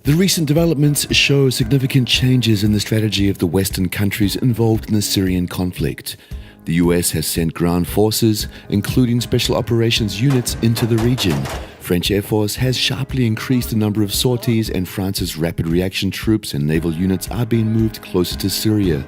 The recent developments show significant changes in the strategy of the Western countries involved in the Syrian conflict. The US has sent ground forces, including special operations units, into the region. French Air Force has sharply increased the number of sorties, and France's rapid reaction troops and naval units are being moved closer to Syria.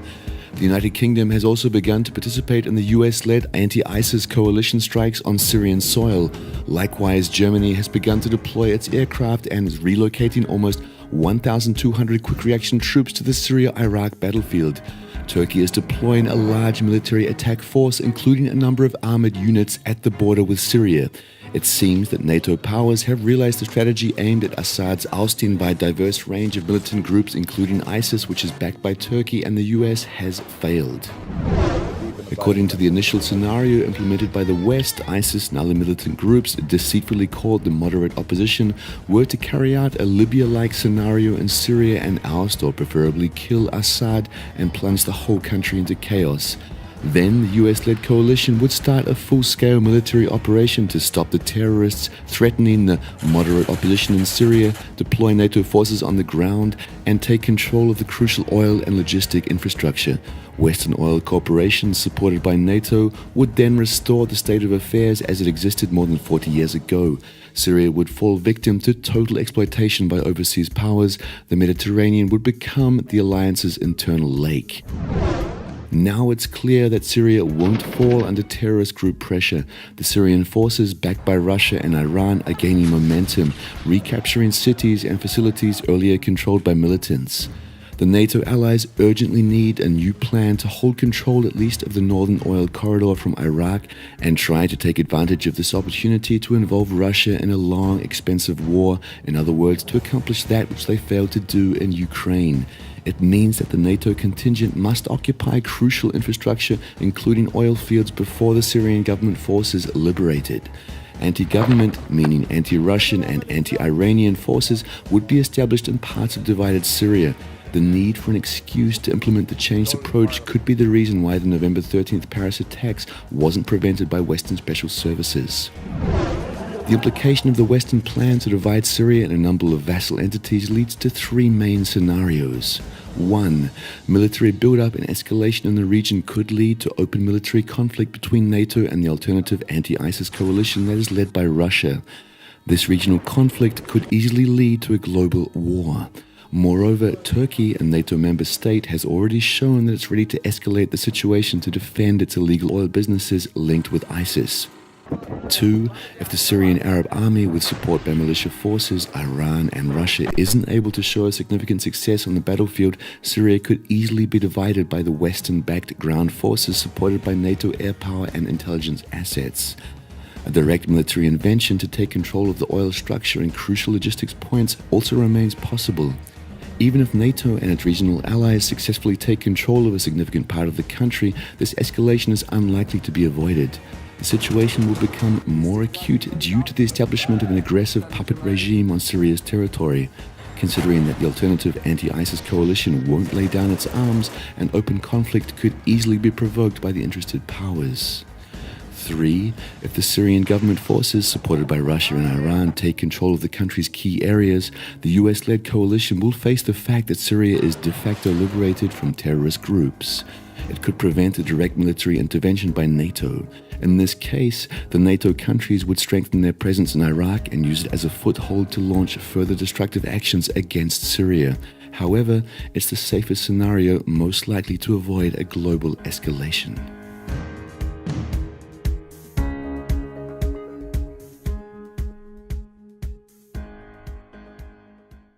The United Kingdom has also begun to participate in the US-led anti-ISIS coalition strikes on Syrian soil. Likewise, Germany has begun to deploy its aircraft and is relocating almost 1,200 quick-reaction troops to the Syria-Iraq battlefield. Turkey is deploying a large military attack force, including a number of armored units at the border with Syria. It seems that NATO powers have realized the strategy aimed at Assad's ousting by a diverse range of militant groups, including ISIS, which is backed by Turkey, and the US, has failed. According to the initial scenario implemented by the West, ISIS and other militant groups, deceitfully called the moderate opposition, were to carry out a Libya-like scenario in Syria and oust, or preferably kill, Assad and plunge the whole country into chaos. Then the US-led coalition would start a full-scale military operation to stop the terrorists threatening the moderate opposition in Syria, deploy NATO forces on the ground, and take control of the crucial oil and logistic infrastructure. Western oil corporations, supported by NATO, would then restore the state of affairs as it existed more than 40 years ago. Syria would fall victim to total exploitation by overseas powers. The Mediterranean would become the alliance's internal lake. Now it's clear that Syria won't fall under terrorist group pressure. The Syrian forces, backed by Russia and Iran, are gaining momentum, recapturing cities and facilities earlier controlled by militants. The NATO allies urgently need a new plan to hold control at least of the northern oil corridor from Iraq and try to take advantage of this opportunity to involve Russia in a long, expensive war, in other words, to accomplish that which they failed to do in Ukraine. It means that the NATO contingent must occupy crucial infrastructure, including oil fields, before the Syrian government forces liberated. Anti-government, meaning anti-Russian and anti-Iranian forces, would be established in parts of divided Syria. The need for an excuse to implement the changed approach could be the reason why the November 13th Paris attacks wasn't prevented by Western special services. The implication of the Western plan to divide Syria in a number of vassal entities leads to three main scenarios. 1. Military build-up and escalation in the region could lead to open military conflict between NATO and the alternative anti-ISIS coalition that is led by Russia. This regional conflict could easily lead to a global war. Moreover, Turkey, a NATO member state, has already shown that it's ready to escalate the situation to defend its illegal oil businesses linked with ISIS. 2. If the Syrian Arab army, with support by militia forces, Iran and Russia, isn't able to show a significant success on the battlefield, Syria could easily be divided by the Western-backed ground forces supported by NATO air power and intelligence assets. A direct military intervention to take control of the oil structure and crucial logistics points also remains possible. Even if NATO and its regional allies successfully take control of a significant part of the country, this escalation is unlikely to be avoided. The situation will become more acute due to the establishment of an aggressive puppet regime on Syria's territory. Considering that the alternative anti-ISIS coalition won't lay down its arms, an open conflict could easily be provoked by the interested powers. 3. If the Syrian government forces, supported by Russia and Iran, take control of the country's key areas, the US-led coalition will face the fact that Syria is de facto liberated from terrorist groups. It could prevent a direct military intervention by NATO. In this case, the NATO countries would strengthen their presence in Iraq and use it as a foothold to launch further destructive actions against Syria. However, it's the safest scenario most likely to avoid a global escalation.